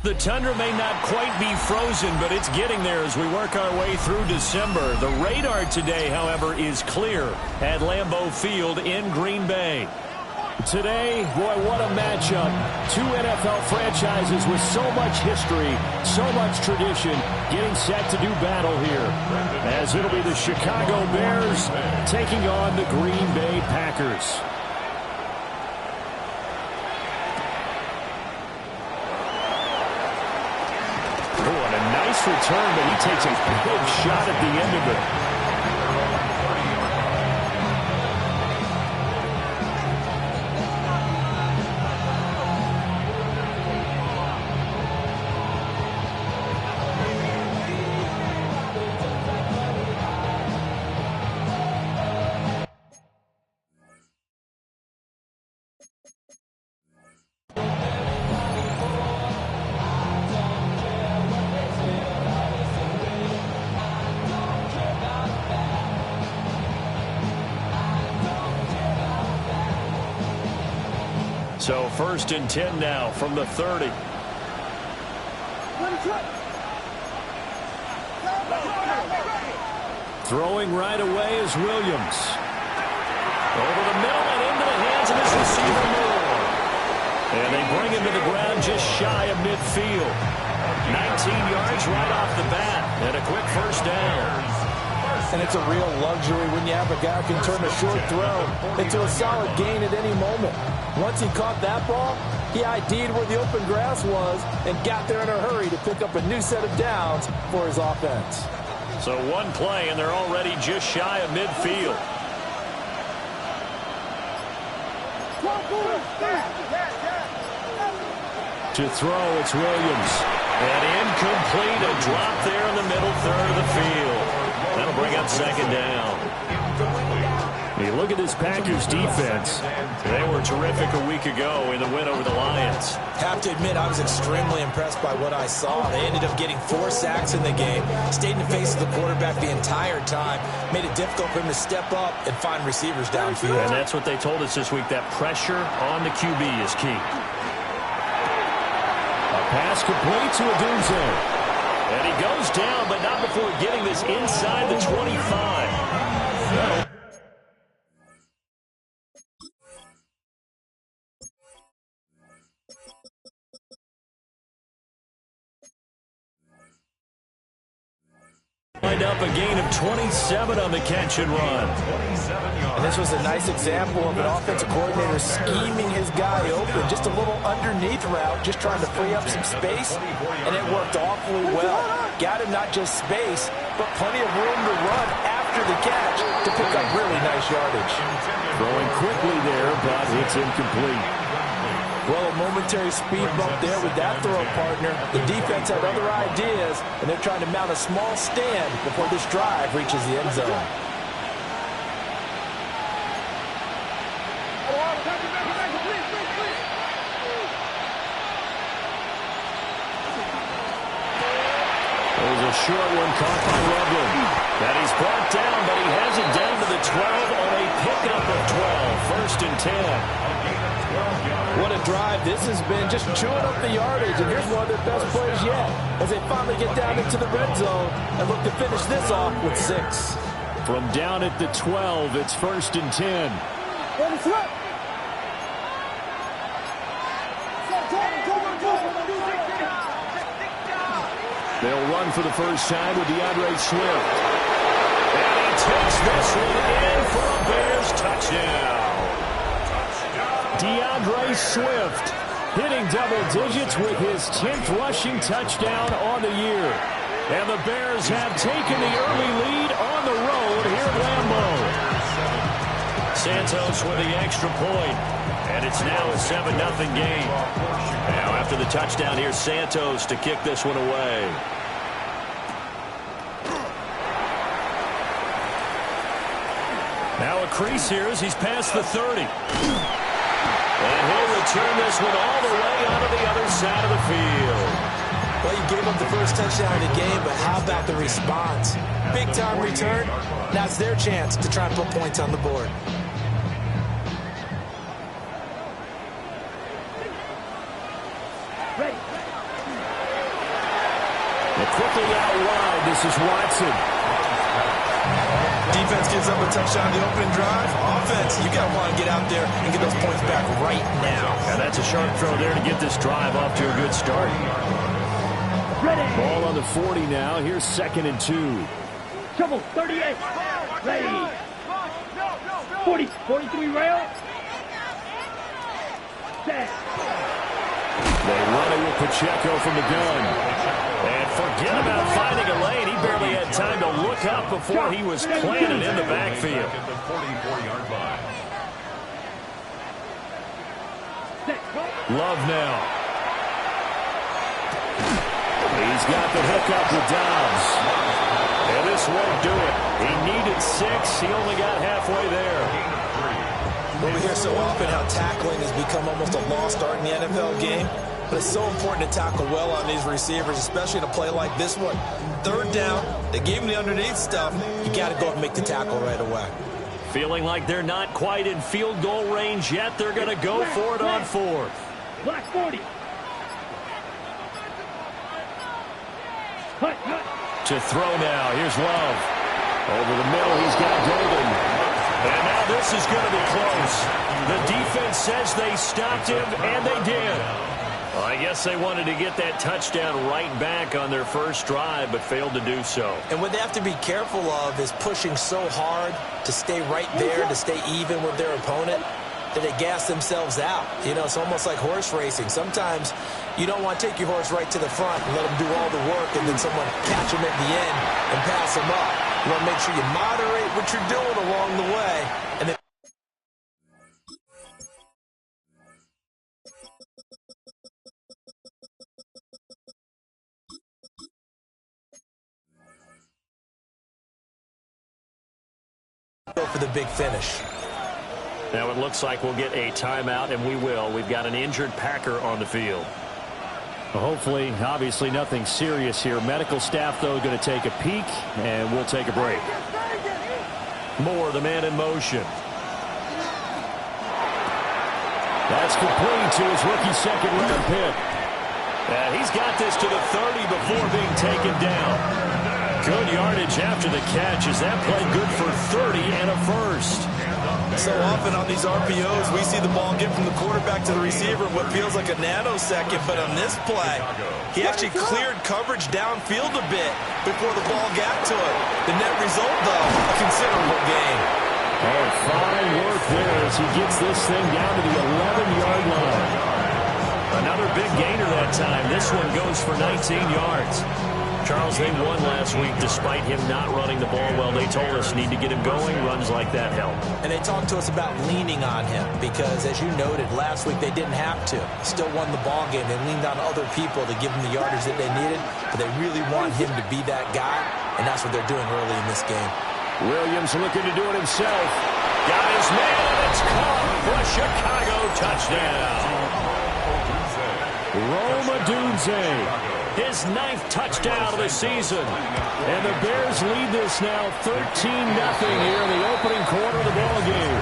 The tundra may not quite be frozen, but it's getting there as we work our way through December. The radar today, however, is clear at Lambeau Field in Green Bay. Today, boy, what a matchup. Two NFL franchises with so much history, so much tradition, getting set to do battle here. As it'll be the Chicago Bears taking on the Green Bay Packers. Oh, and a nice return, but he takes a big shot at the end of it. So 1st and 10 now from the 30. Throwing right away is Williams. Over the middle and into the hands of his receiver Moore. And they bring him to the ground just shy of midfield. 19 yards right off the bat. And a quick first down. And it's a real luxury when you have a guy who can turn a short throw into a solid gain at any moment. Once he caught that ball, he ID'd where the open grass was and got there in a hurry to pick up a new set of downs for his offense. So one play, and they're already just shy of midfield. To throw, it's Williams. And incomplete, a drop there in the middle third of the field. That'll bring up second down. You look at this Packers defense. They were terrific a week ago in the win over the Lions. Have to admit, I was extremely impressed by what I saw. They ended up getting 4 sacks in the game, stayed in the face of the quarterback the entire time, made it difficult for him to step up and find receivers downfield. And that's what they told us this week, that pressure on the QB is key. A pass complete to Odunze. And he goes down, but not before getting this inside the 25. Wind up a gain of 27 on the catch and run. And this was a nice example of an offensive coordinator scheming his guy open. Just a little underneath route, just trying to free up some space, and it worked awfully well. Got him not just space, but plenty of room to run after the catch to pick up really nice yardage. Throwing quickly there, but it's incomplete. Well, a momentary speed bump there with that throw partner. The defense had other ideas, and they're trying to mount a small stand before this drive reaches the end zone. There's a short one caught by Loveland. That he's brought down, but he has it down to the 12 on a pickup of 12. 1st and 10. What a drive this has been, just chewing up the yardage, and here's one of their best plays yet as they finally get down into the red zone and look to finish this off with 6. From down at the 12, it's 1st and 10. They'll run for the first time with DeAndre Swift. And he takes this one in for a Bears touchdown. DeAndre Swift hitting double digits with his 10th rushing touchdown on the year. And the Bears have taken the early lead on the road here at Lambeau. Santos with the extra point, and it's now a 7-0 game. Now after the touchdown, here's Santos to kick this one away. Now a crease here as he's past the 30. And he'll return this one all the way onto the other side of the field. Well, you gave up the first touchdown of the game, but how about the response? Big-time return. Now it's their chance to try and put points on the board. This is Watson. Defense gives up a touchdown on the opening drive. Offense, you got to want to get out there and get those points back right now. And that's a sharp throw there to get this drive off to a good start. Ball on the 40 now. Here's 2nd and 2. Trouble, 38. Ready. 40, 43 rail. Set. They run it with Pacheco from the gun. And forget about finding a lane. He barely had time to look up before he was planted in the backfield. Love now. He's got the hookup with Dobbs. And this won't do it. He needed 6. He only got halfway there. Well, we hear so often how tackling has become almost a lost art in the NFL game. But it's so important to tackle well on these receivers, especially in a play like this one. 3rd down, they gave him the underneath stuff. You got to go and make the tackle right away. Feeling like they're not quite in field goal range yet. They're going to go for it on 4th. Black 40. To throw now. Here's Love. Over the middle, he's got Golden. And now this is going to be close. The defense says they stopped him, and they did. Well, I guess they wanted to get that touchdown right back on their first drive, but failed to do so. And what they have to be careful of is pushing so hard to stay right there, to stay even with their opponent, that they gas themselves out. You know, it's almost like horse racing. Sometimes you don't want to take your horse right to the front and let them do all the work, and then someone catch them at the end and pass them up. You want to make sure you moderate what you're doing along the way, and then go for the big finish. Now it looks like we'll get a timeout, and we will. We've got an injured Packer on the field. Well, hopefully, obviously nothing serious here. Medical staff, though, going to take a peek, and we'll take a break. Moore, the man in motion. That's complete to his rookie second-round pick. And he's got this to the 30 before being taken down. Good yardage after the catch. Is that play good for 30 and a first? So often on these RPOs, we see the ball get from the quarterback to the receiver in what feels like a nanosecond. But on this play, he actually cleared coverage downfield a bit before the ball got to it. The net result, though, a considerable gain. Oh, fine work there as he gets this thing down to the 11-yard line. Another big gainer that time. This one goes for 19 yards. Charles, they won last week despite him not running the ball well. They told us need to get him going. Runs like that help. And they talked to us about leaning on him because, as you noted, last week they didn't have to. Still won the ball game. They leaned on other people to give them the yardage that they needed, but they really want him to be that guy, and that's what they're doing early in this game. Williams looking to do it himself. Got his man, and it's caught for a Chicago touchdown. Rome Odunze. His 9th touchdown of the season. And the Bears lead this now 13-0 here in the opening quarter of the ball game.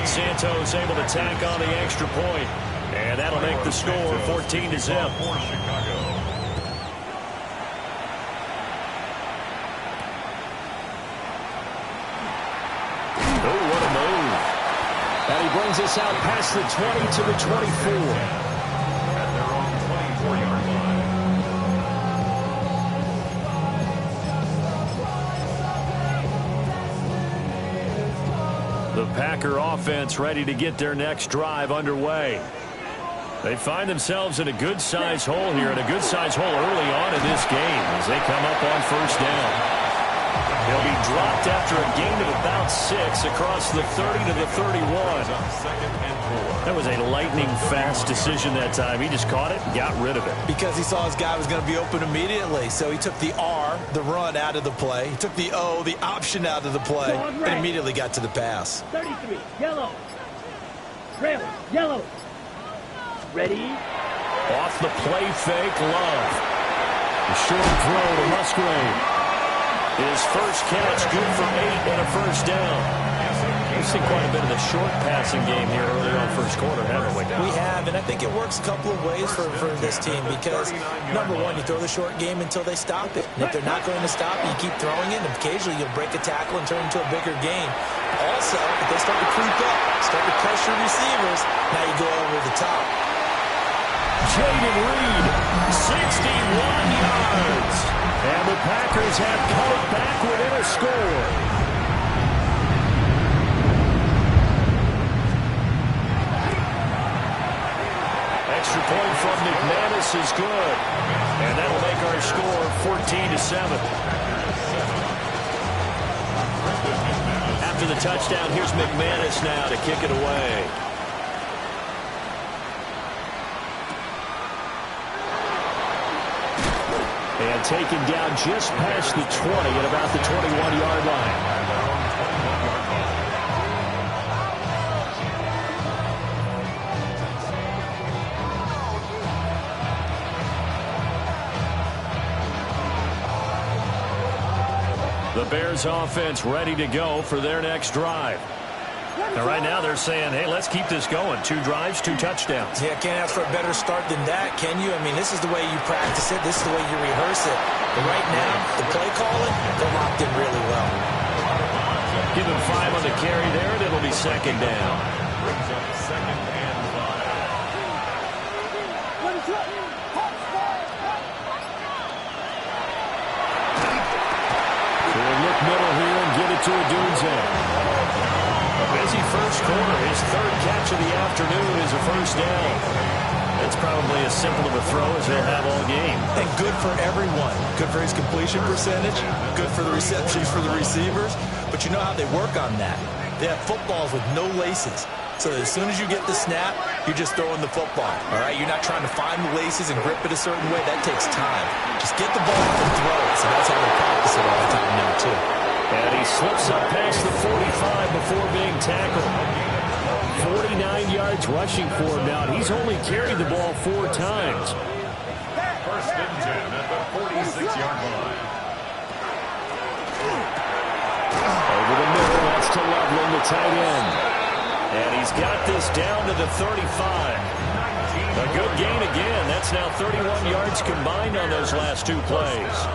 Santos able to tack on the extra point. And that'll make the score 14-0. Oh, what a move. And he brings us out past the 20 to the 24. The Packer offense ready to get their next drive underway. They find themselves in a good-sized hole here, and a good-sized hole early on in this game as they come up on first down. They'll be dropped after a gain of about 6 across the 30 to the 31. That was a lightning-fast decision that time. He just caught it and got rid of it. Because he saw his guy was going to be open immediately. So he took the R, the run, out of the play. He took the O, the option, out of the play, and immediately got to the pass. 33, yellow. Rail, yellow. Ready? Off the play fake, Love. A short throw to Musgrave. His first catch, good for 8 and a first down. We've seen quite a bit of the short passing game here early on first quarter, haven't we? We have, and I think it works a couple of ways for this team because, number one, you throw the short game until they stop it. And if they're not going to stop it, you keep throwing it, and occasionally you'll break a tackle and turn it into a bigger gain. Also, if they start to creep up, start to pressure receivers, now you go over the top. Jayden Reed, 61 yards. And the Packers have cut it back within a score. Extra point from McManus is good. And that'll make our score 14-7. After the touchdown, here's McManus now to kick it away. And taken down just past the 20 at about the 21-yard line. The Bears offense ready to go for their next drive. And right now they're saying, hey, let's keep this going. 2 drives, 2 touchdowns. Yeah, can't ask for a better start than that, can you? I mean, this is the way you practice it. This is the way you rehearse it. But right now, the play calling, they're locked in really well. Give him 5 on the carry there, and it'll be second down. We'll look middle here and get it to Odunze. A busy first quarter. His 3rd catch of the afternoon is a first down. That's probably as simple of a throw as he'll have all game. And good for everyone. Good for his completion percentage. Good for the receptions for the receivers. But you know how they work on that. They have footballs with no laces. So as soon as you get the snap, you're just throwing the football. All right? You're not trying to find the laces and grip it a certain way. That takes time. Just get the ball and throw it. So that's how they practice it all the time now, too. And he slips up past the 45 before being tackled. 49 yards rushing for him now. He's only carried the ball 4 times. First and 10 at the 46-yard line. Over the middle, that's to Loveland, the tight end. And he's got this down to the 35. A good gain again. That's now 31 yards combined on those last 2 plays.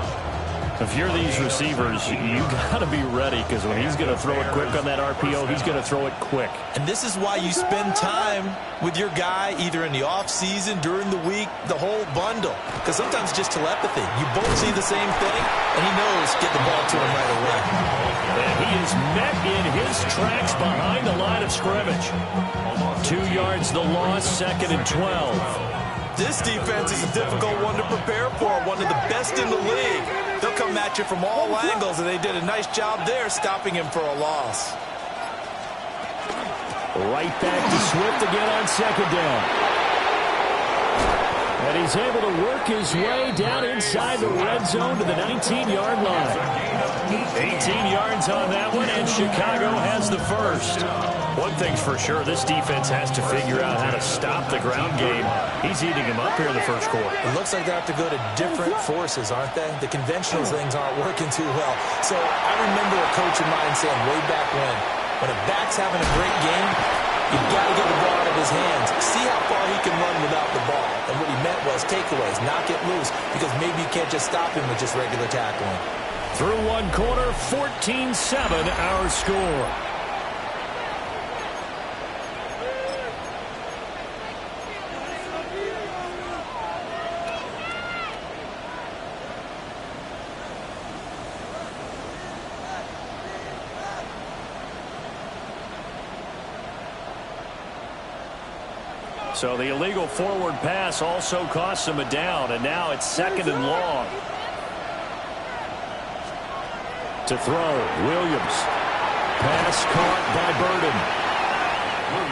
If you're these receivers, you got to be ready because when he's going to throw it quick on that RPO, he's going to throw it quick. And this is why you spend time with your guy either in the offseason, during the week, the whole bundle. Because sometimes it's just telepathy. You both see the same thing, and he knows get the ball to him right away. And he is met in his tracks behind the line of scrimmage. 2 yards the loss, 2nd and 12. This defense is a difficult one to prepare for, one of the best in the league. They'll come at you from all angles, and they did a nice job there stopping him for a loss. Right back to Swift again on 2nd down. And he's able to work his way down inside the red zone to the 19-yard line. 18 yards on that one, and Chicago has the first. One thing's for sure, this defense has to figure out how to stop the ground game. He's eating him up here in the first quarter. It looks like they have to go to different forces, aren't they? The conventional things aren't working too well. So I remember a coach of mine saying way back when a back's having a great game, you've got to get the ball out of his hands. See how far he can run without the ball. And what he meant was takeaways, knock it loose, because maybe you can't just stop him with just regular tackling. Through 1 quarter, 14-7 our score. So the illegal forward pass also costs him a down, and now it's 2nd and long. To throw, Williams. Pass caught by Burden.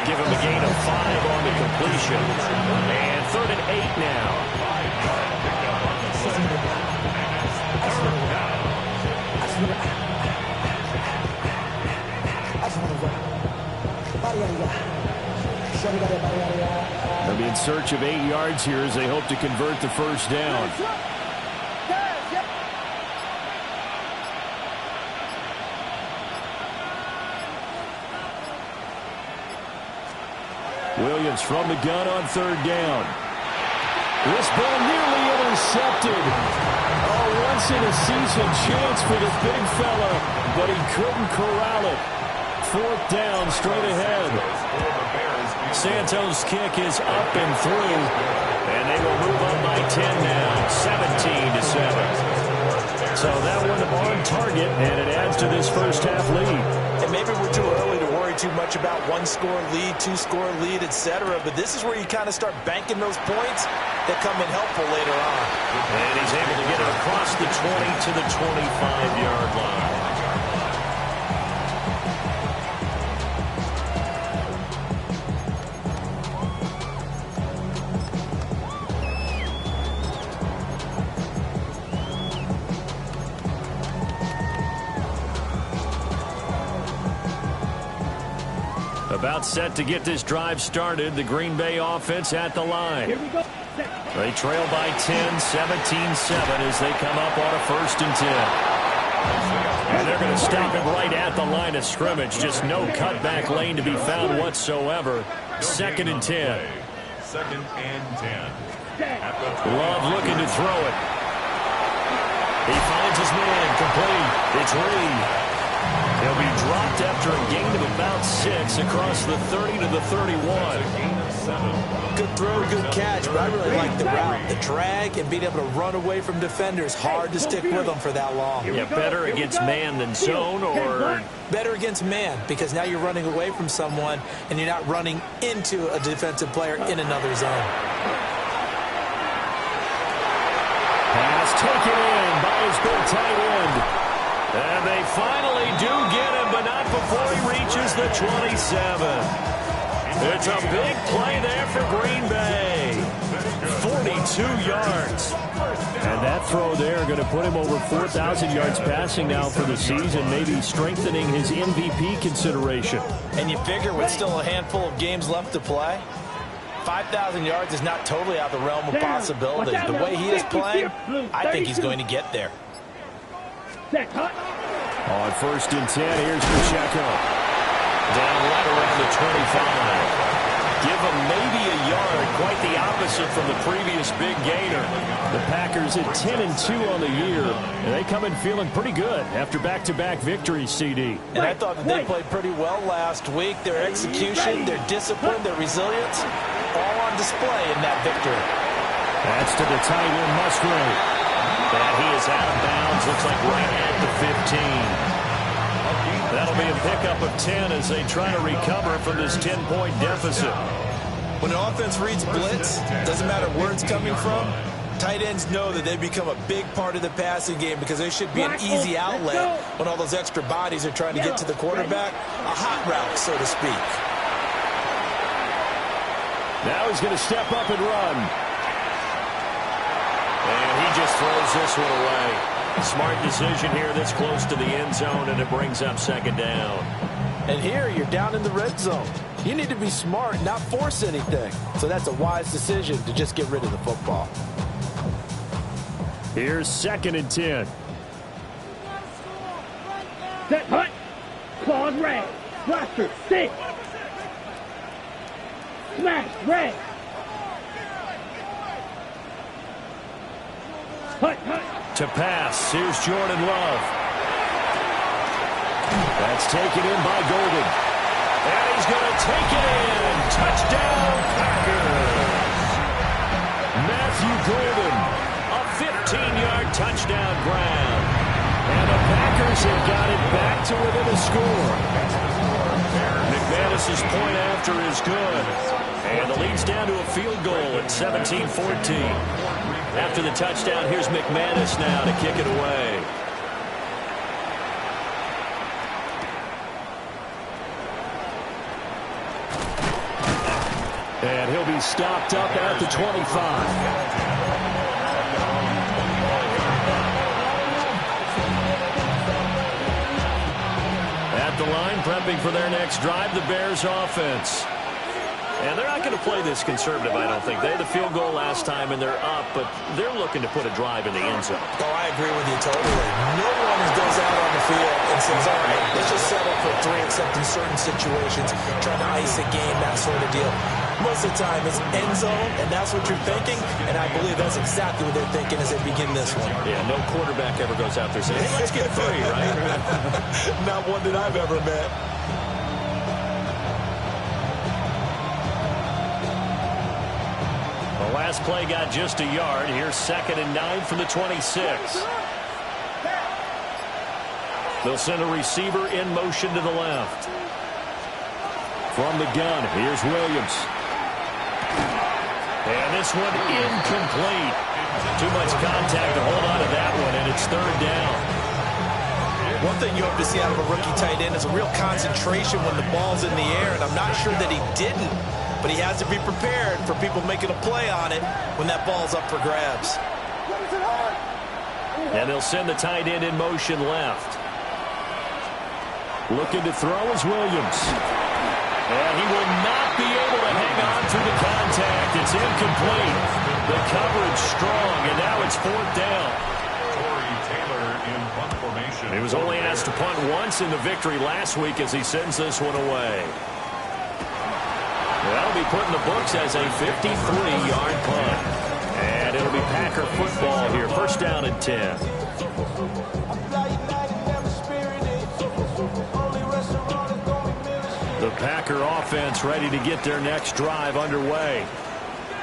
Give him a gain of 5 on the completion. And 3rd and 8 now. They'll be in search of 8 yards here as they hope to convert the first down. Williams from the gun on third down. This ball nearly intercepted. Oh, once-in-a-season chance for the big fella, but he couldn't corral it. Fourth down, straight ahead. Santos' kick is up and through, and they will move up by 10 now, 17-7. So that one on target, and it adds to this first-half lead. And maybe we're too early to worry too much about one-score lead, two-score lead, etc. But this is where you kind of start banking those points that come in helpful later on. And he's able to get it across the 20 to the 25-yard line. About set to get this drive started. The Green Bay offense at the line. Here we go. They trail by 10, 17-7 as they come up on a 1st and 10. And they're going to stop it right at the line of scrimmage. Just no cutback lane to be found whatsoever. 2nd and 10. 2nd and 10. Love looking to throw it. He finds his man complete. It's Reed. He'll be dropped after a gain of about 6 across the 30 to the 31. Good throw, good catch, but I really like the route. The drag and being able to run away from defenders. Hard to stick with them for that long. Yeah, better against man than zone, or better against man, because now you're running away from someone and you're not running into a defensive player in another zone. Pass taken in by his big tight end. And they finally do get him, but not before he reaches the 27. It's a big play there for Green Bay. 42 yards. And that throw there going to put him over 4,000 yards passing now for the season, maybe strengthening his MVP consideration. And you figure with still a handful of games left to play, 5,000 yards is not totally out of the realm of possibilities. The way he is playing, I think he's going to get there. On 1st and 10, here's Pacheco. Down right around the 25. Give him maybe a yard, quite the opposite from the previous big gainer. The Packers at 10-2 on the year, and they come in feeling pretty good after back-to-back victories, CD. And I thought that they played pretty well last week. Their execution, their discipline, their resilience, all on display in that victory. That's to the tight end, Musgrave. And he is out of bounds, looks like right at the 15. That'll be a pickup of 10 as they try to recover from this 10-point deficit. When an offense reads blitz, doesn't matter where it's coming from, tight ends know that they become a big part of the passing game because there should be an easy outlet when all those extra bodies are trying to get to the quarterback. A hot route, so to speak. Now he's going to step up and run. And he just throws this one away. Smart decision here this close to the end zone, and it brings up 2nd down. And here you're down in the red zone. You need to be smart, not force anything. So that's a wise decision to just get rid of the football. Here's 2nd and 10. Set, hunt. Claws red. Blaster, 6. Smash, red. Hunt, hunt. To pass, here's Jordan Love. That's taken in by Golden. And he's going to take it in. Touchdown, Packers. Matthew Golden, a 15-yard touchdown grab. And the Packers have got it back to within a score. McManus's point after is good. And the lead's down to a field goal at 17-14. After the touchdown, here's McManus now to kick it away. And he'll be stopped up at the 25. At the line, prepping for their next drive, the Bears offense. And they're not going to play this conservative, I don't think. They had the field goal last time, and they're up, but they're looking to put a drive in the end zone. Oh, I agree with you totally. No one goes out on the field and says, all right, Let's just settle for 3, except in certain situations, trying to ice a game, that sort of deal. Most of the time, it's end zone, and that's what you're thinking, and I believe that's exactly what they're thinking as they begin this one. Yeah, no quarterback ever goes out there saying, hey, let's get 3, right? Not one that I've ever met. The last play got just a yard. Here's 2nd and 9 from the 26. They'll send a receiver in motion to the left. From the gun, here's Williams. And this one incomplete. Too much contact to hold on to that one, and it's 3rd down. One thing you hope to see out of a rookie tight end is a real concentration when the ball's in the air, and I'm not sure that he didn't, but he has to be prepared for people making a play on it when that ball's up for grabs. And they'll send the tight end in motion left. Looking to throw is Williams. And he will not be able to hang on through the contact. It's incomplete. The coverage strong, and now it's 4th down. Corey Taylor in punt formation. He was only asked to punt once in the victory last week as he sends this one away. That'll be put in the books as a 53-yard punt. And it'll be Packer football here. 1st down and 10. The Packer offense ready to get their next drive underway.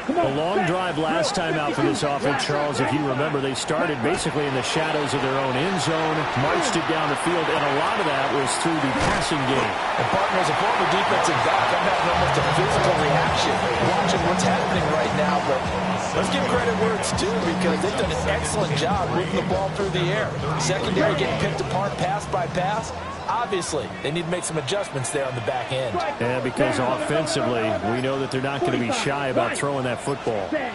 A long drive last time out for this offense, Charles. If you remember, they started basically in the shadows of their own end zone, marched it down the field, and a lot of that was through the passing game. And partner, as a former defensive back, I'm having almost a physical reaction watching what's happening right now. But let's give credit where it's due, because they've done an excellent job moving the ball through the air. Secondary getting picked apart pass by pass. Obviously, they need to make some adjustments there on the back end. Yeah, because offensively, we know that they're not going to be shy about throwing that football. They'll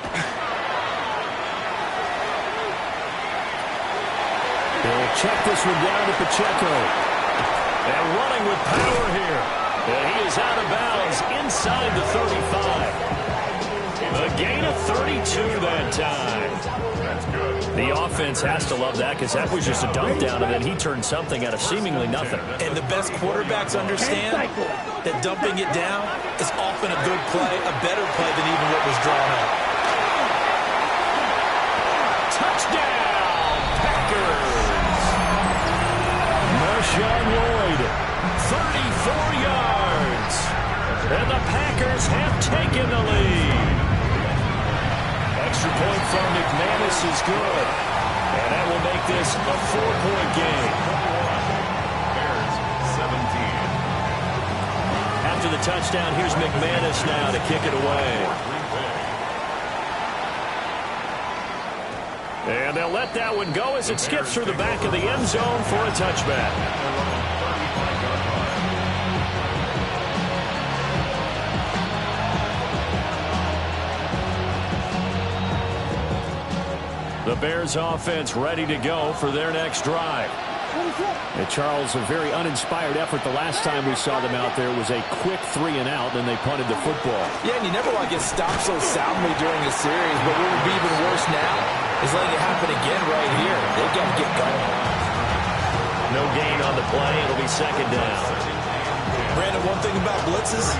check this one down to Pacheco. And running with power here. And he is out of bounds inside the 35. A gain of 32 that time. That's good. The offense has to love that, because that was just a dump down, and then he turned something out of seemingly nothing. And the best quarterbacks understand that dumping it down is often a good play, a better play than even what was drawn up. Touchdown, Packers! Marshawn Lloyd, 34 yards. And the Packers have taken the lead. Extra point from McManus is good. And that will make this a 4-point game. Bears 17. After the touchdown, here's McManus now to kick it away. And they'll let that one go as it skips through the back of the end zone for a touchback. The Bears offense ready to go for their next drive. And Charles, a very uninspired effort the last time we saw them out there was a quick 3-and-out, then they punted the football. Yeah, and you never want to get stopped so soundly during a series, but what would be even worse now is letting it happen again right here. They've got to get going. No gain on the play. It'll be 2nd down. Brandon, one thing about blitzes,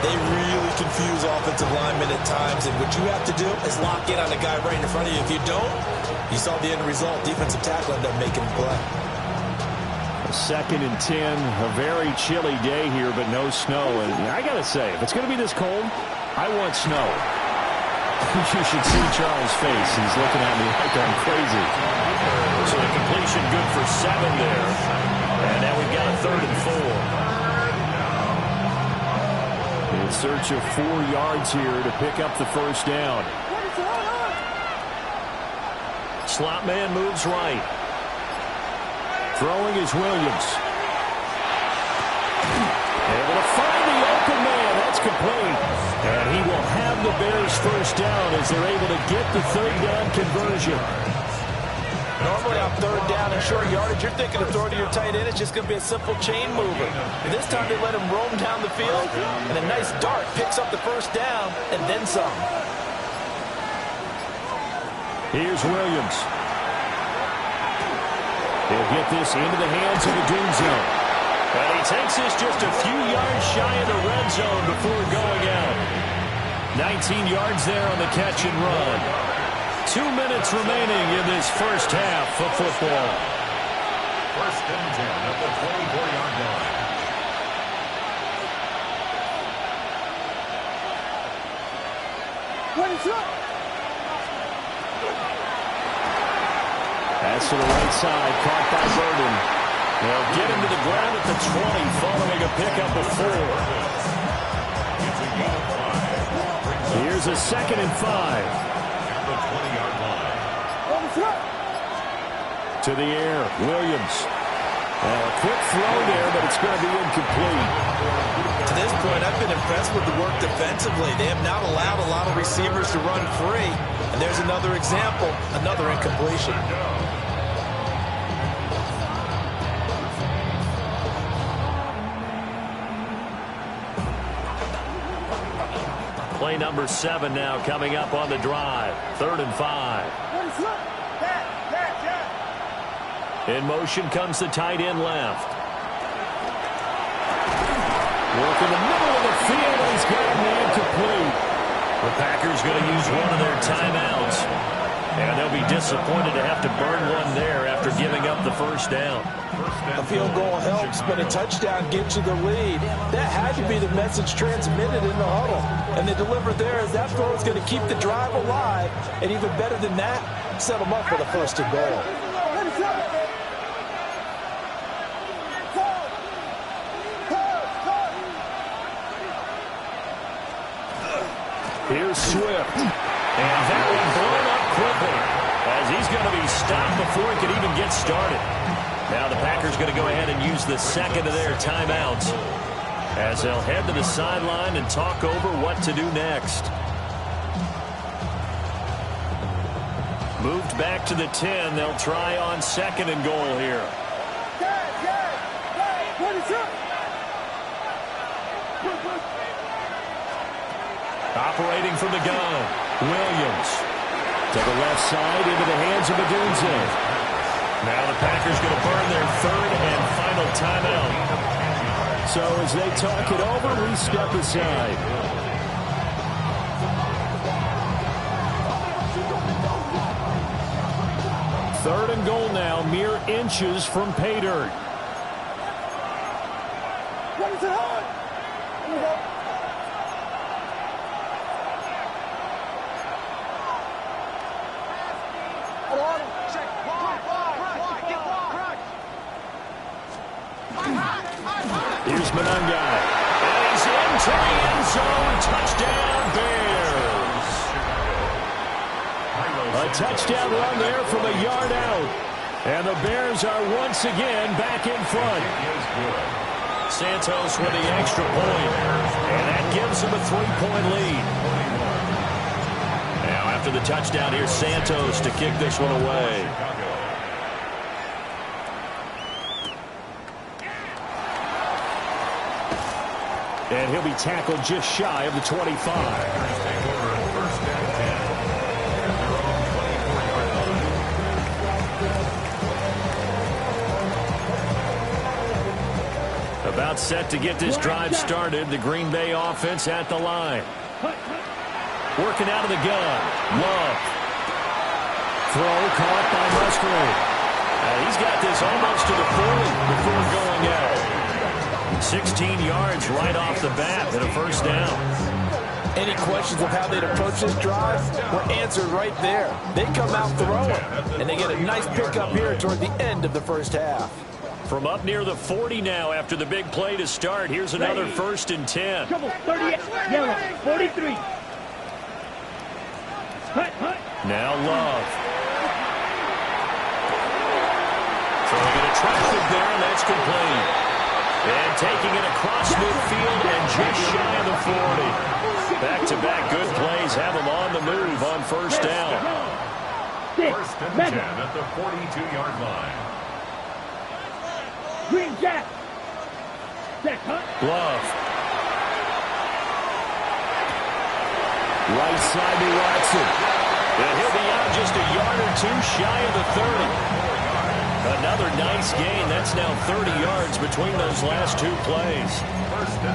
they really confuse offensive linemen at times, and what you have to do is lock in on the guy right in front of you. If you don't, you saw the end result. Defensive tackle ended up making a play. 2nd and 10, a very chilly day here, but no snow. And I got to say, if it's going to be this cold, I want snow. You should see Charles' face. He's looking at me like I'm crazy. So the completion good for 7 there. And now we've got a 3rd and 4. In search of 4 yards here to pick up the 1st down. Slot man moves right. Throwing is Williams. Able to find the open man. That's complete. And he will have the Bears' 1st down as they're able to get the 3rd down conversion. Normally on 3rd down and short yardage, you're thinking of throwing to your tight end. It's just going to be a simple chain mover. And this time they let him roam down the field, and a nice dart picks up the 1st down and then some. Here's Williams. He'll get this into the hands of the Doom Zone. gets us just a few yards shy of the red zone before going out. 19 yards there on the catch and run. 2 minutes remaining in this first half of football. First and 10 at the 24-yard line. Pass to the right side, caught by Burden. They'll get him to the ground at the 20, following a pickup of 4. Here's a 2nd and 5. At the 20-yard line. To the air, Williams. A quick throw there, but it's going to be incomplete. To this point, I've been impressed with the work defensively. They have not allowed a lot of receivers to run free. And there's another example, another incompletion. Play number 7 now coming up on the drive. 3rd and 5. In motion comes the tight end left. Work in the middle of the field. He's got him incomplete. The Packers going to use one of their timeouts. And they'll be disappointed to have to burn one there after giving up the first down. A field goal helps, but a touchdown gets you the lead. That had to be the message transmitted in the huddle. And they delivered there as that throw is going to keep the drive alive. And even better than that, set them up for the 1st and goal. Here's Swift. And that one blown up quickly as he's going to be stopped before he can even get started. Now the Packers going to go ahead and use the 2nd of their timeouts as they'll head to the sideline and talk over what to do next. Moved back to the 10. They'll try on 2nd and goal here. Operating from the gun, Williams. To the left side, into the hands of Odunze. Now the Packers going to burn their 3rd and final timeout. So as they talk it over, we step aside. Third and goal now, mere inches from pay dirt. Here's Monangai. And he's into the end zone. Touchdown, Bears. A touchdown run there from a yard out. And the Bears are once again back in front. Santos with the extra point. And that gives them a 3-point lead. Now after the touchdown, here's Santos to kick this one away. And he'll be tackled just shy of the 25. About set to get this drive started. The Green Bay offense at the line. Working out of the gun. Love. Throw caught by Musgrave. He's got this almost to the 40 before going out. 16 yards right off the bat and a first down. Any questions of how they'd approach this drive were answered right there. They come out throwing, and they get a nice pickup here toward the end of the first half. From up near the 40 now after the big play to start. Here's another 1st and 10. Come on, 38, yellow, 43. Now Love. Throwing it at traffic there, and that's complete. And taking it across midfield and just shy of the 40. Back-to-back good plays have them on the move on first down. 1st and 10 at the 42-yard line. Green Jack. Love. Right side to Watson. And he'll be out just a yard or two shy of the 30. A Another nice gain. That's now 30 yards between those last two plays.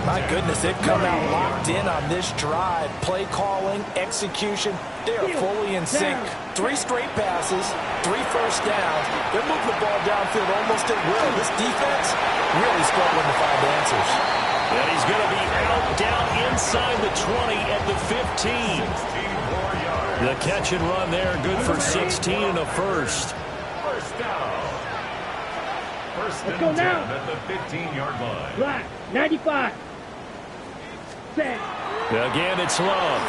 My goodness, they've come out locked in on this drive. Play calling, execution, they are fully in sync. 3 straight passes, 3 first downs. They're moving the ball downfield almost at will. This defense really struggling to find answers. And he's going to be out down inside the 20 at the 15. The catch and run there, good for 16 and a first. First down. First and 10 at the 15-yard line. Black, 95. Set. Again, it's Love.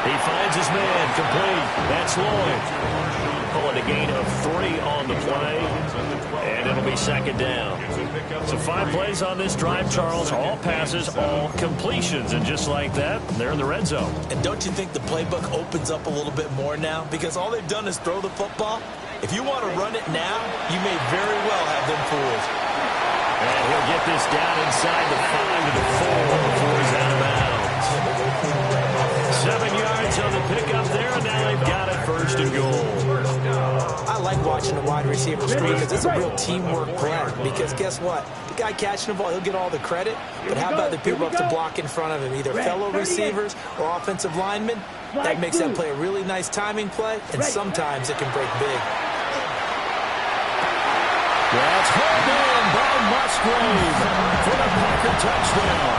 He finds his man, complete. That's Lloyd. Pulling a gain of 3 on the play, and it'll be second down. So 5 plays on this drive, Charles. All passes, all completions, and just like that, they're in the red zone. And don't you think the playbook opens up a little bit more now? Because all they've done is throw the football. If you want to run it now, you may very well have them fooled. And he'll get this down inside the 5 to the 4 before he's out of bounds. 7 yards on the pickup there, and now they've got it first and goal. I like watching the wide receiver screen because it's a real teamwork play. Because guess what? The guy catching the ball, he'll get all the credit. But how about the people up to block in front of him, either fellow receivers or offensive linemen? That makes that play a really nice timing play, and sometimes it can break big. That's home in by Musgrave for the Packer touchdown.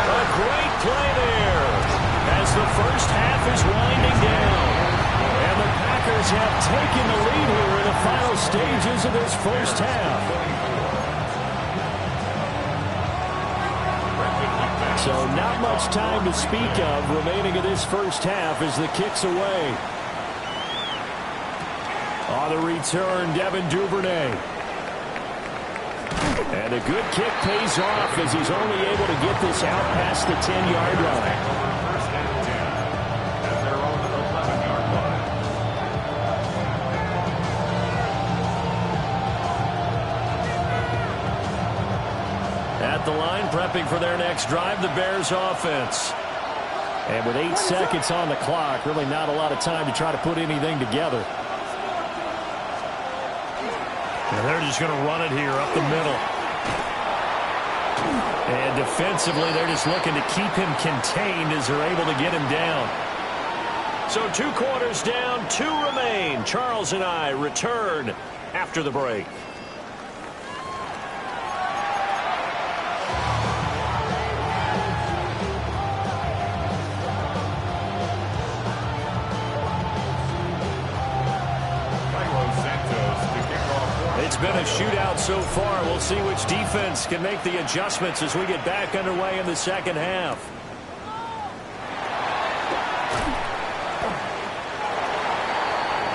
A great play there as the first half is winding down. And the Packers have taken the lead here in the final stages of this first half. So not much time to speak of remaining in this first half as the kick's away. On the return, Devin Duvernay. And a good kick pays off as he's only able to get this out past the 10-yard line. First and 10 at their own 11-yard line. At the line, prepping for their next drive, the Bears offense. And with 8 seconds on the clock, really not a lot of time to try to put anything together. And they're just going to run it here up the middle. And defensively, they're just looking to keep him contained as they're able to get him down. So 2 quarters down, 2 remain. Charles and I return after the break. It's been a shootout so far. We'll see which defense can make the adjustments as we get back underway in the second half.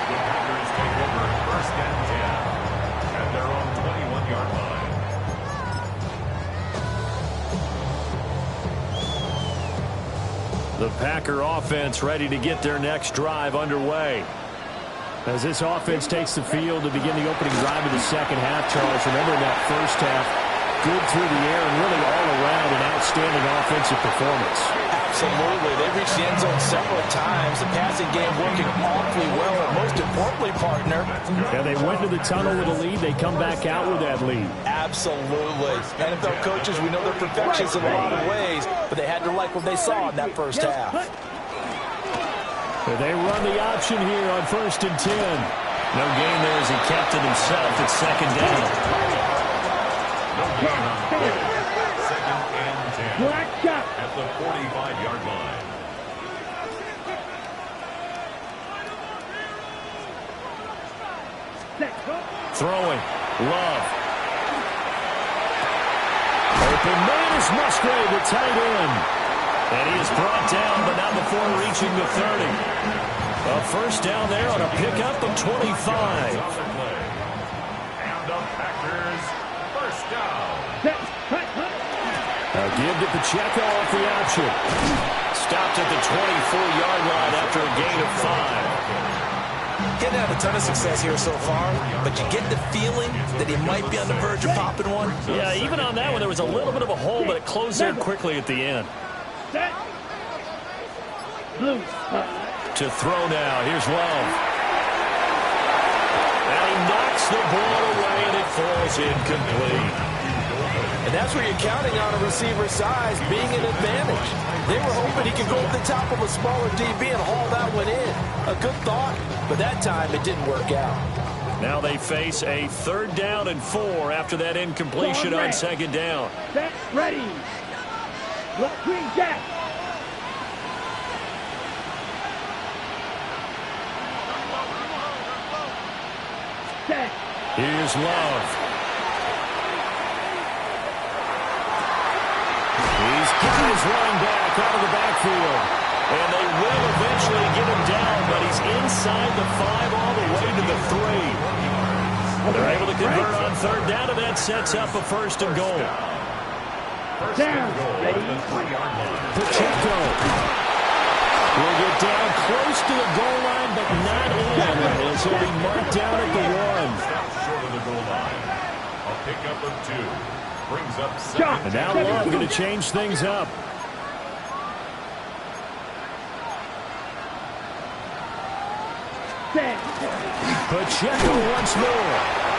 The Packers take over first and 10 at their own 21-yard line. The Packer offense ready to get their next drive underway. As this offense takes the field to begin the opening drive of the second half, Charles, remember in that first half, good through the air and really all around an outstanding offensive performance. Absolutely. They reached the end zone several times. The passing game working awfully well. And most importantly, partner. And they went to the tunnel with a lead. They come back out with that lead. Absolutely. NFL coaches, we know they're perfectionists in a lot of ways, but they had to like what they saw in that first half. They run the option here on first and 10. No gain there as he kept it himself at second down. No gain on the play. Second and 10 Black shot. at the 45-yard line. Throwing. Love. Open man is Musgrave, the tight end. And he is brought down, but not before reaching the 30. A first down there on a pickup of 25. And the Packers first down. A give to Pacheco off the option. Stopped at the 24-yard line after a gain of 5. Getting out a ton of success here so far, but you get the feeling that he might be on the verge of popping one. Yeah, even on that one, there was a little bit of a hole, but it closed there quickly at the end. Blue. To throw now. Here's Love. And he knocks the ball away, and it falls incomplete. And that's where you're counting on a receiver's size being an advantage. They were hoping he could go over the top of a smaller DB and haul that one in. A good thought, but that time it didn't work out. Now they face a 3rd down and 4 after that incompletion on 2nd down. Set, ready. Green jack. Set. Here's Love. He's got his running back out of the backfield. And they will eventually get him down, but he's inside the 5 all the way to the 3. They're able to convert on 3rd down, and that sets up a 1st and goal. Down. Ready. Pacheco will get down close to the goal line, but not in. As he'll be marked down at the 1. Short of the goal line. A pickup of 2. Brings up 2nd. And now Love going to change things up. Pacheco once more.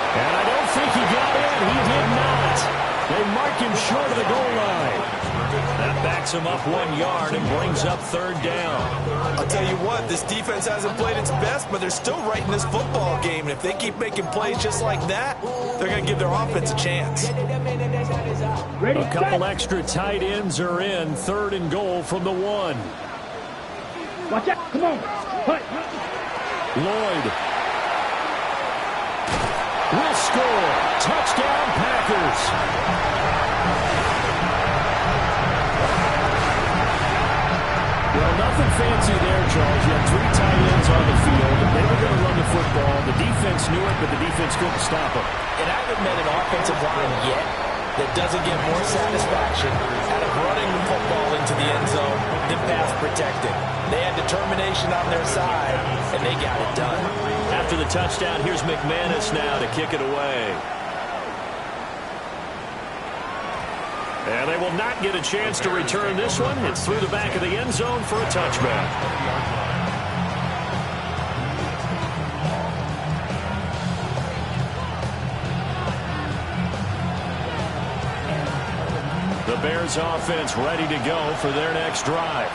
And I don't think he got in. He did not. They mark him short of the goal line. That backs him up 1 yard and brings up 3rd down. I'll tell you what, this defense hasn't played its best, but they're still right in this football game. And if they keep making plays just like that, they're going to give their offense a chance. Ready, A couple extra tight ends are in. 3rd and goal from the 1. Watch out. Come on. Put. Lloyd will score. Touchdown, Packers. Well, nothing fancy there, Charles. You had 3 tight ends on the field. They were going to run the football. The defense knew it, but the defense couldn't stop them. And I haven't met an offensive line yet that doesn't get more satisfaction out of running the football into the end zone than pass protecting. They had determination on their side, and they got it done. After the touchdown, here's McManus now to kick it away. And they will not get a chance to return this one. It's through the back of the end zone for a touchback. The Bears offense ready to go for their next drive.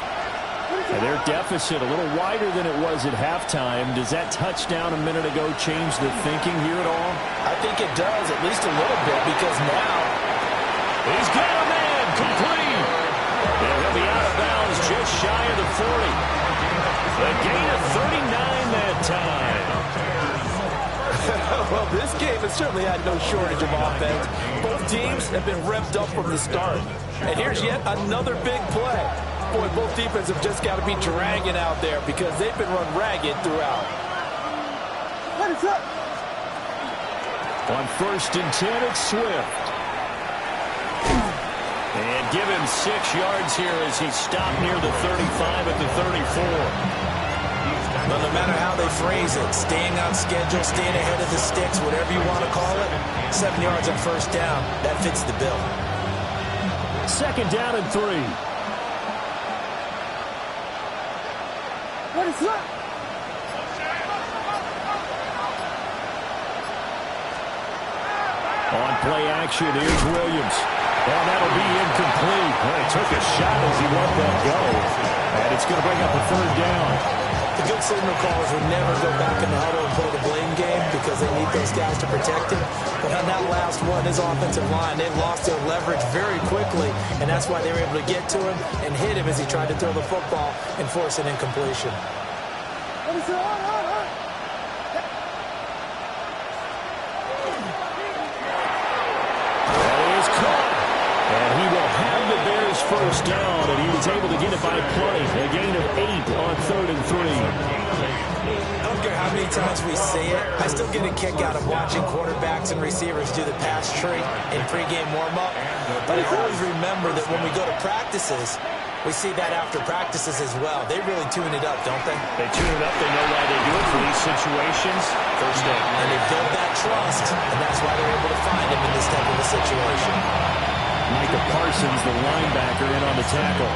And their deficit a little wider than it was at halftime. Does that touchdown a minute ago change the thinking here at all? I think it does, at least a little bit, because now he's got a man complete. And he'll be out of bounds just shy of the 40. A gain of 39 that time. well, this game has certainly had no shortage of offense. Both teams have been revved up from the start. And here's yet another big play. Boy, both defenses have just got to be dragging out there because they've been run ragged throughout. What is up? On 1st and 10, it's Swift. And give him 6 yards here as he stopped near the 35 at the 34. Well, no matter how they phrase it, staying on schedule, staying ahead of the sticks, whatever you want to call it, 7 yards on 1st down, that fits the bill. 2nd down and 3. What is up? On play action, here's Williams. And that'll be incomplete. Well, he took a shot as he let that go. And it's going to bring up a 3rd down. The good signal callers would never go back in the huddle and play the blame game because they need those guys to protect him. But on that last one, his offensive line, they lost their leverage very quickly, and that's why they were able to get to him and hit him as he tried to throw the football and force an incompletion. What is up? First down, and he was able to get it by plenty. A gain of 8 on 3rd and 3. I don't care how many times we see it. I still get a kick out of watching quarterbacks and receivers do the pass tree in pregame warm-up. But I always remember that when we go to practices, we see that after practices as well. They really tune it up, don't they? They tune it up. They know why they do it for these situations. First down. And they build that trust, and that's why they're able to find him in this type of a situation. Micah Parsons, the linebacker, in on the tackle.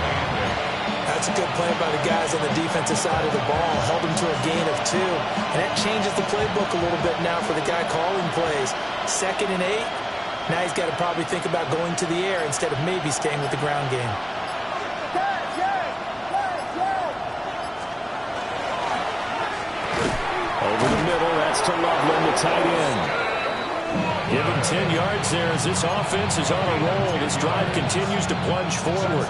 Now That's a good play by the guys on the defensive side of the ball. Held them to a gain of 2. And that changes the playbook a little bit now for the guy calling plays. 2nd and 8. Now he's got to probably think about going to the air instead of maybe staying with the ground game. Over the middle, that's to Loveland, the tight end. Give him 10 yards there as this offense is on a roll. This drive continues to plunge forward.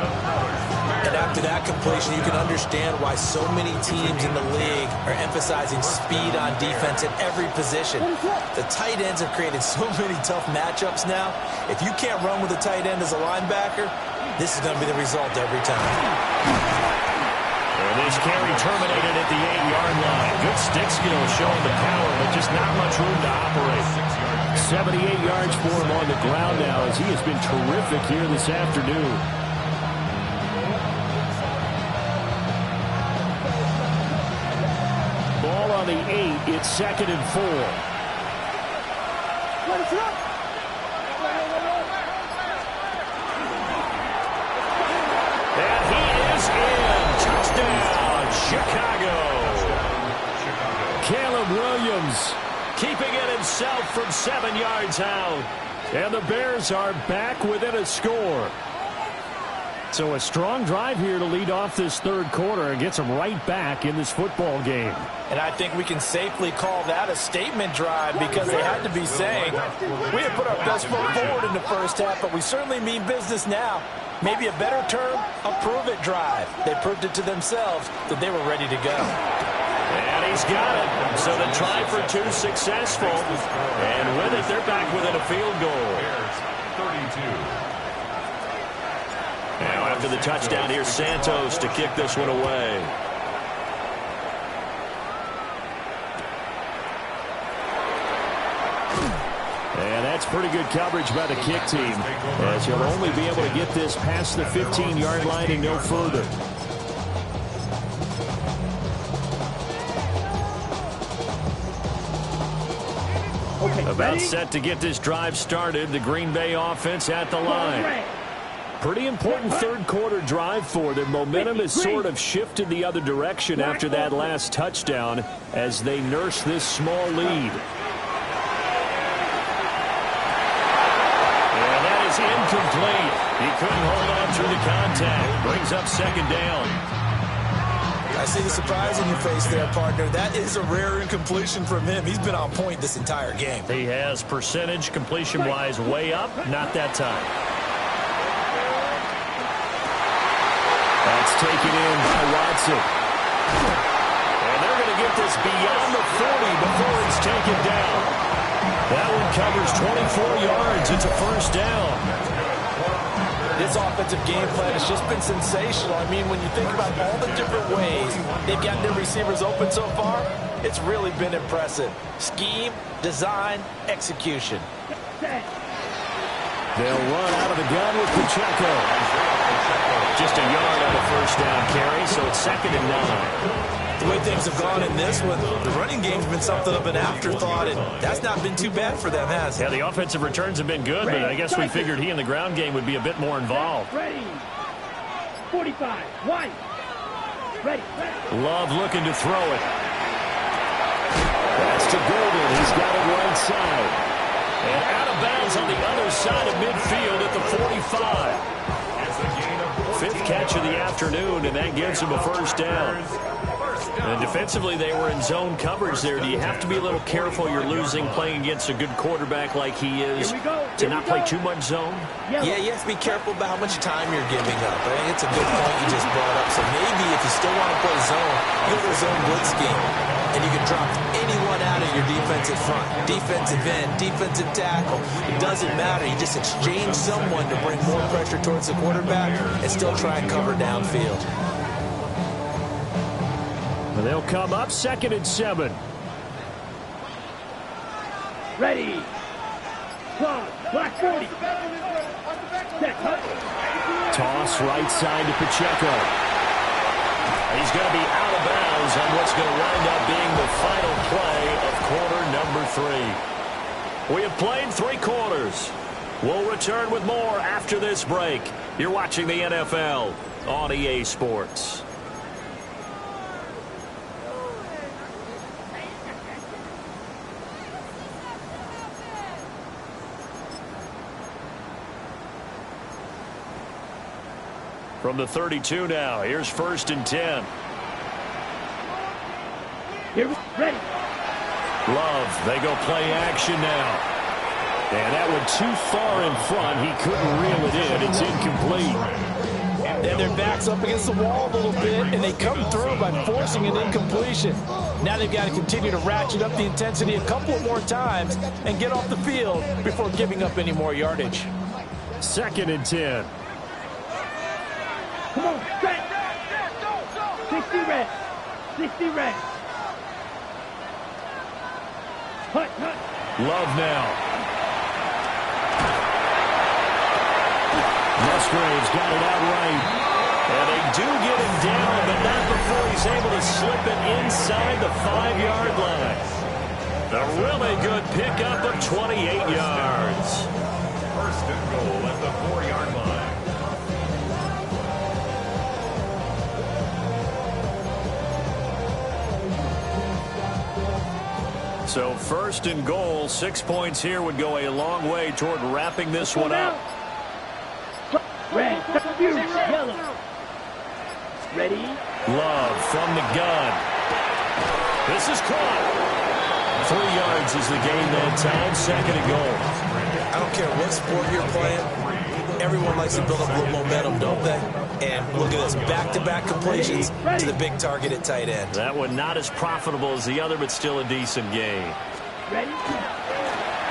And after that completion, you can understand why so many teams in the league are emphasizing speed on defense at every position. The tight ends have created so many tough matchups now. If you can't run with a tight end as a linebacker, this is going to be the result every time. And this carry terminated at the 8-yard line. Good stick skill showing the power, but just not much room to operate. 78 yards for him on the ground now as he has been terrific here this afternoon. Ball on the 8. It's 2nd and 4. And he is in. Touchdown, Chicago. Caleb Williams keeping it himself from 7 yards out. And the Bears are back within a score. So a strong drive here to lead off this 3rd quarter and gets them right back in this football game. And I think we can safely call that a statement drive because they had to be saying, we have put our best foot forward in the first half, but we certainly mean business now. Maybe a better term, a prove-it drive. They proved it to themselves that they were ready to go. And he's got it. So the try for 2 successful. And with it, they're back within a field goal. 32. Now after the touchdown, here's Santos to kick this one away. And that's pretty good coverage by the kick team, as he'll only be able to get this past the 15-yard line and no further. About set to get this drive started. The Green Bay offense at the line. Pretty important 3rd quarter drive for them. Momentum has sort of shifted the other direction after that last touchdown as they nurse this small lead. And that is incomplete. He couldn't hold on through the contact. Brings up 2nd down. I see the surprise in your face there, partner. That is a rare incompletion from him. He's been on point this entire game. He has percentage completion-wise way up. Not that time. That's taken in by Watson. And they're going to get this beyond the 40 before it's taken down. That one covers 24 yards. It's a 1st down. This offensive game plan has just been sensational. I mean, when you think about all the different ways they've gotten their receivers open so far, it's really been impressive. Scheme, design, execution. They'll run out of the gun with Pacheco. Just a yard on the 1st down carry, so it's 2nd and 9. The way things have gone in this one, the running game's been something of an afterthought, and that's not been too bad for them, has it? Yeah, the offensive returns have been good, but I guess we figured he in the ground game would be a bit more involved. Ready. 45. One. Ready. Love looking to throw it. That's to Golden. He's got it right side. And out of bounds on the other side of midfield at the 45. 5th catch of the afternoon, and that gives him a 1st down. And defensively, they were in zone coverage there. Do you have to be a little careful you're losing playing against a good quarterback like he is to not play too much zone? Yeah, you have to be careful about how much time you're giving up. I think it's a good point you just brought up. So maybe if you still want to play zone, you go to a zone blitz scheme. And you can drop anyone out of your defensive front. Defensive end, defensive tackle. It doesn't matter. You just exchange someone to bring more pressure towards the quarterback and still try and cover downfield. And they'll come up 2nd and 7. Ready. Clock. Black 40. Toss right side to Pacheco. He's going to be out of bounds on what's going to wind up being the final play of quarter number 3. We have played 3 quarters. We'll return with more after this break. You're watching the NFL on EA Sports. From the 32 now, here's 1st and 10. Here, ready. Love, they go play action now. And that one too far in front. He couldn't reel it in. It's incomplete. And their back's up against the wall a little bit, and they come through by forcing an incompletion. Now they've got to continue to ratchet up the intensity a couple of more times and get off the field before giving up any more yardage. 2nd and 10. Come on, stretch. 60 reps. 60 reps. Hut, hut. Love now. Musgrave's got it out right. And they do get him down, but not before he's able to slip it inside the 5-yard line. A really good pickup of 28 yards. 1st and goal at the 4-yard line. So 1st and goal, 6 points here would go a long way toward wrapping this one up. Red, yellow. Ready? Love from the gun. This is caught. 3 yards is the gain that time. 2nd and goal. I don't care what sport you're playing. Everyone likes to build up a little momentum, don't they? And look at this, back-to-back completions to the big target at tight end. That one not as profitable as the other, but still a decent gain. Ready?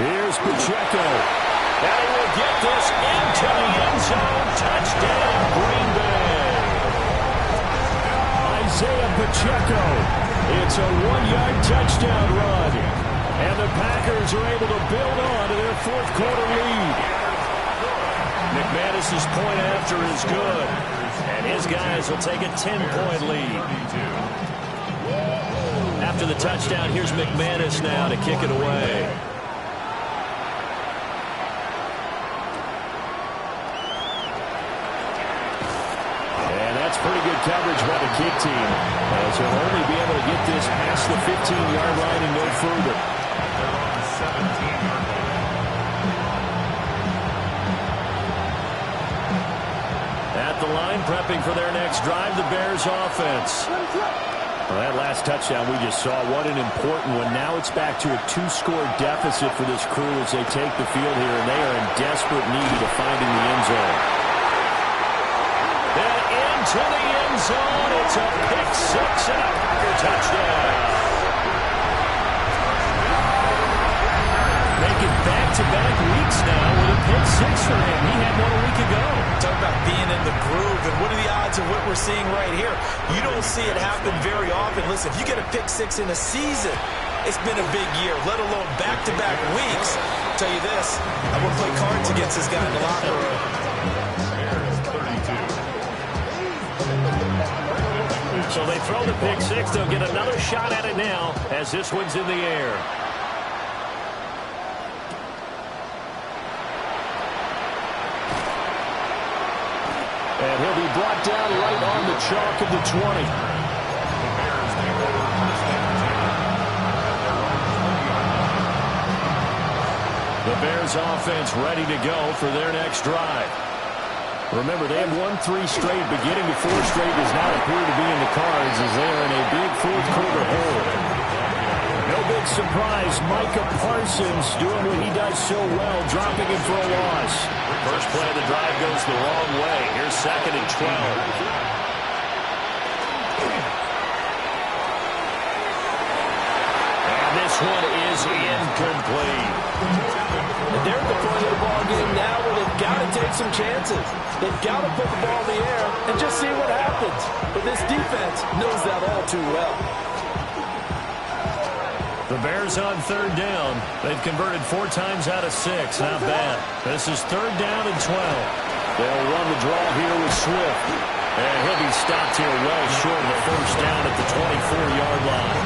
Here's Pacheco. And he will get this into the end zone. Touchdown, Green Bay. Isaiah Pacheco. It's a 1-yard touchdown run. And the Packers are able to build on to their 4th quarter lead. McManus's point after is good. And his guys will take a 10-point lead. After the touchdown, here's McManus now to kick it away. And that's pretty good coverage by the kick team, as he'll only be able to get this past the 15-yard line and no further. They're on the 17-yard line. At the line, prepping for their next drive, the Bears offense. Well, that last touchdown we just saw, what an important one. Now it's back to a 2-score deficit for this crew as they take the field here, and they are in desperate need of finding the end zone. And into the end zone, it's a pick 6 and a Packer touchdown. Making back-to-back weeks now with a pick 6 for him. He had one a week ago. Talk about being in the groove, and what are the odds of what we're seeing right here? You don't see it happen very often. Listen, if you get a pick 6 in a season, it's been a big year, let alone back-to-back weeks. I'll tell you this, I would play cards against this guy in the locker room. So they throw the pick 6. They'll get another shot at it now as this one's in the air. And he'll be brought down right on the chalk of the 20. The Bears offense ready to go for their next drive. Remember, they have won 3 straight, but getting to 4 straight does not appear to be in the cards as they are in a big 4th quarter hole. No big surprise, Micah Parsons doing what he does so well, dropping it for a loss. First play of the drive goes the wrong way. Here's 2nd and 12. And this one is incomplete. And they're at the point of the ball game now where they've got to take some chances. They've got to put the ball in the air and just see what happens. But this defense knows that all too well. The Bears on 3rd down. They've converted 4 times out of 6. Not bad. This is 3rd down and 12. They'll run the draw here with Swift. And he'll be stopped here well short of the 1st down at the 24-yard line.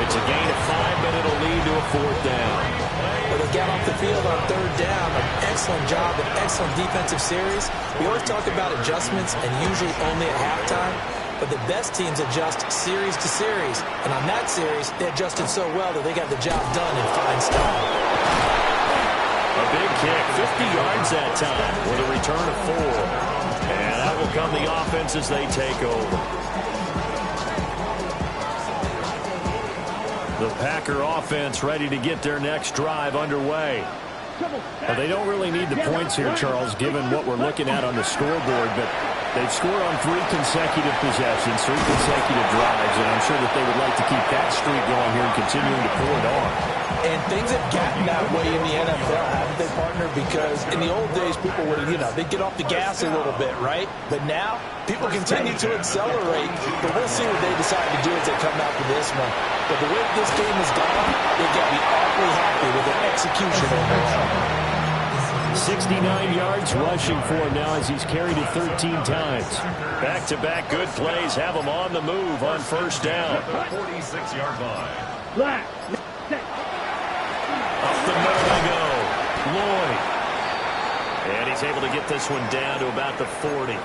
It's a gain of 5, but it'll lead to a 4th down. Well, they got off the the field on third down. An excellent job, an excellent defensive series. We always talk about adjustments and usually only at halftime. But the best teams adjust series to series. And on that series, they adjusted so well that they got the job done in fine style. A big kick, 50 yards that time with a return of 4. And that will come the offense as they take over. The Packer offense ready to get their next drive underway. Well, they don't really need the points here, Charles, given what we're looking at on the scoreboard, but they've scored on 3 consecutive possessions, 3 consecutive drives, and I'm sure that they would like to keep that streak going here and continuing to pull it on. And things have gotten that way in the NFL, haven't they, partner? Because in the old days, people would, they'd get off the gas a little bit, right? But now, people continue to accelerate. But we'll see what they decide to do as they come out for this one. But the way this game has gone, they've got to be awfully happy with their execution overall. 69 yards rushing for him now as he's carried it 13 times. Back-to-back good plays have him on the move on first down. 46-yard line. Black. Up the middle they go. Lloyd. And he's able to get this one down to about the 40.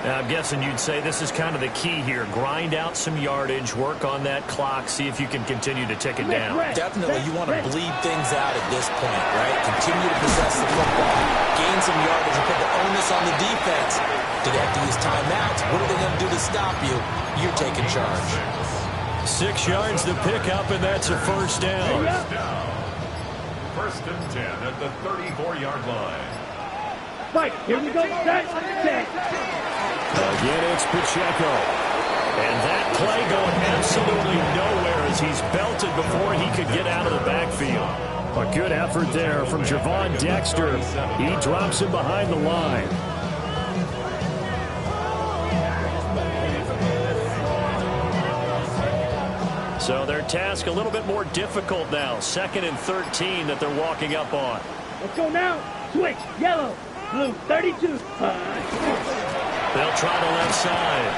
Now, I'm guessing you'd say this is kind of the key here. Grind out some yardage, work on that clock, see if you can continue to tick it down. Definitely, you want to bleed things out at this point, right? Continue to possess the football, gain some yardage, and put the onus on the defense. Do they have to use timeouts? What are they going to do to stop you? You're taking charge. 6 yards to pick up, and that's a first down. First and 10 at the 34-yard line. Fight. Here we go. Set. Again, it's Pacheco. And that play going absolutely nowhere as he's belted before he could get out of the backfield. A good effort there from Javon Dexter. He drops him behind the line. So their task a little bit more difficult now. 2nd and 13 that they're walking up on. Let's go now. Switch. Yellow. Blue. 32. They'll try the left side.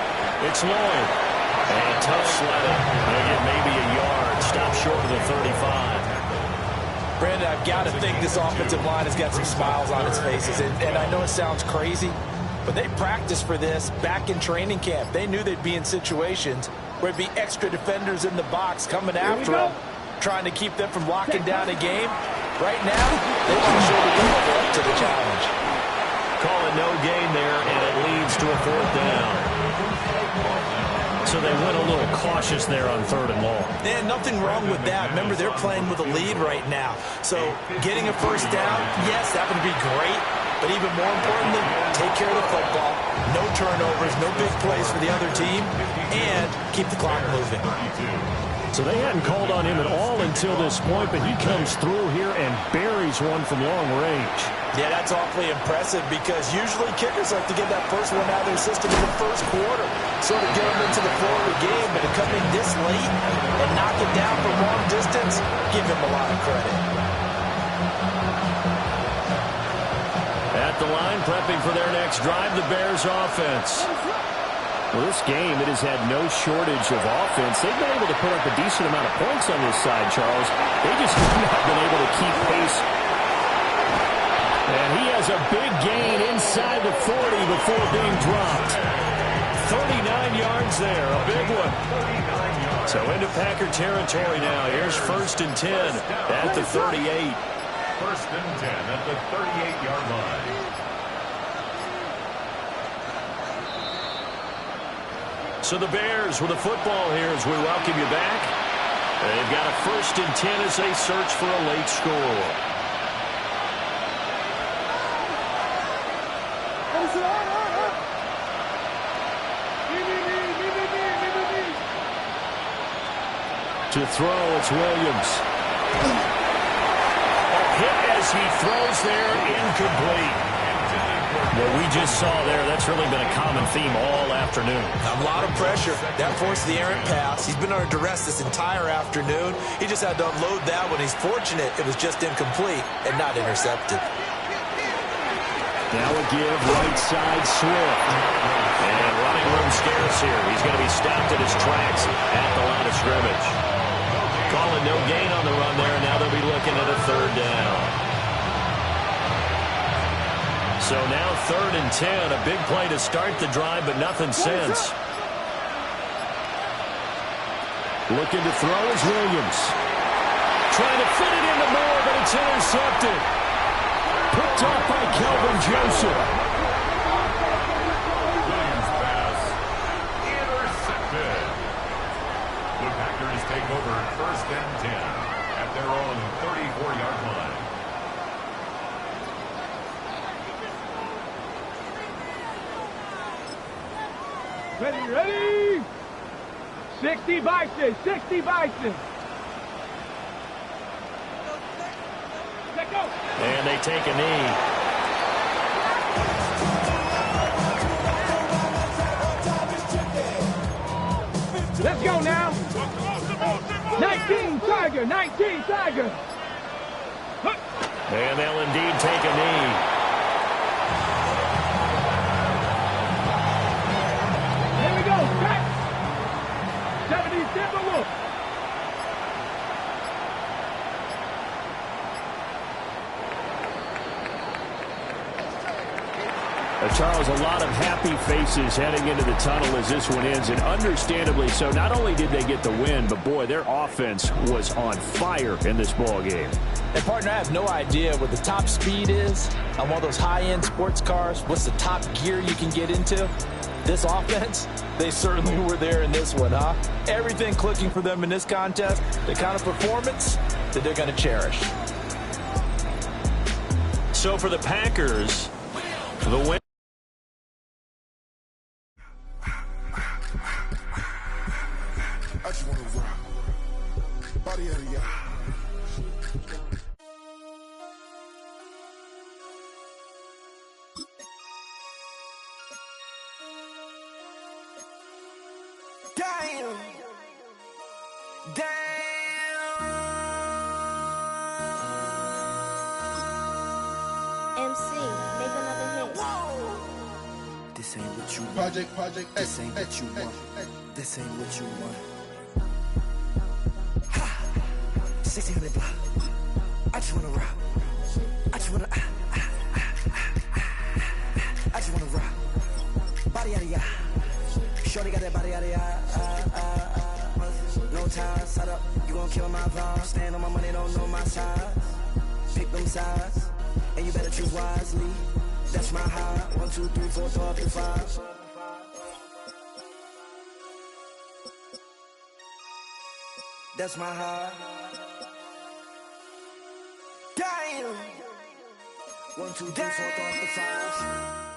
It's Lloyd. And a tough sledding. They'll get maybe a yard. Stop short of the 35. Brandon, I've got to think this offensive line has got some smiles on its faces. And I know it sounds crazy, but they practiced for this back in training camp. They knew they'd be in situations where it'd be extra defenders in the box coming after them, trying to keep them from locking down a game. Right now, they want to show the level up to the challenge. Call it no gain there, and it leads to a 4th down. So they went a little cautious there on 3rd and long. And nothing wrong with that. Remember, they're playing with a lead right now. So getting a first down, yes, that would be great. But even more importantly, take care of the football. No turnovers, no big plays for the other team, and keep the clock moving. So they hadn't called on him at all until this point, but he comes through here and buries one from long range. Yeah, that's awfully impressive because usually kickers like to get that first one out of their system in the first quarter, sort of get them into the flow of the game, but to come in this late and knock it down from long distance, give him a lot of credit. At the line, prepping for their next drive, the Bears offense. Well, this game, it has had no shortage of offense. They've been able to put up a decent amount of points on this side, Charles. They just have not been able to keep pace. And he has a big gain inside the 40 before being dropped. 39 yards there, a big one. So into Packer territory now. Here's 1st and 10 at the 38. 1st and 10 at the 38-yard line. So the Bears with the football here as we welcome you back. They've got a 1st and 10 as they search for a late score. To throw, it's Williams. A hit as he throws there, incomplete. What we just saw there, that's really been a common theme all afternoon. A lot of pressure. That forced the errant pass. He's been under duress this entire afternoon. He just had to unload that one. He's fortunate it was just incomplete and not intercepted. Now a give, right side, Swift. And running room scarce here. He's going to be stopped at his tracks at the line of scrimmage. Calling no gain on the run there, and now they'll be looking at a 3rd down. So now 3rd and 10, a big play to start the drive, but nothing since. Looking to throw is Williams. Trying to fit it into Moore, but it's intercepted. Picked off by Kelvin Joseph. Williams pass intercepted. The Packers take over 1st and 10 at their own 34-yard line. Ready? 60 Bison, 60 Bison. Let go. And they take a knee. Let's go now. 19 Tiger, 19 Tiger. And they'll indeed take a knee. Here we go, back. 77 Wolf. Charles, a lot of happy faces heading into the tunnel as this one ends, and understandably so. Not only did they get the win, but boy, their offense was on fire in this ball game. And partner, I have no idea what the top speed is on one of those high-end sports cars. What's the top gear you can get into? This offense, they certainly were there in this one, huh? Everything clicking for them in this contest, the kind of performance that they're going to cherish. So for the Packers, the win. I just want to rock. Body out of y'all. Damn. MC, make another hit. This ain't what you want. Project. This ain't what you want. This ain't what you want. 1600 block. I just wanna rock. I just wanna. I just wanna rock. Body out of ya. Shorty got that body out of ya. No time, set up. You gon' kill my vibe. Stand on my money, don't know my size. Pick them sides, and you better choose wisely. That's my high. 1, 2, 3, 4, throw up to 5. That's my high. Damn. 1, 2, 3, 4, throw up to 5.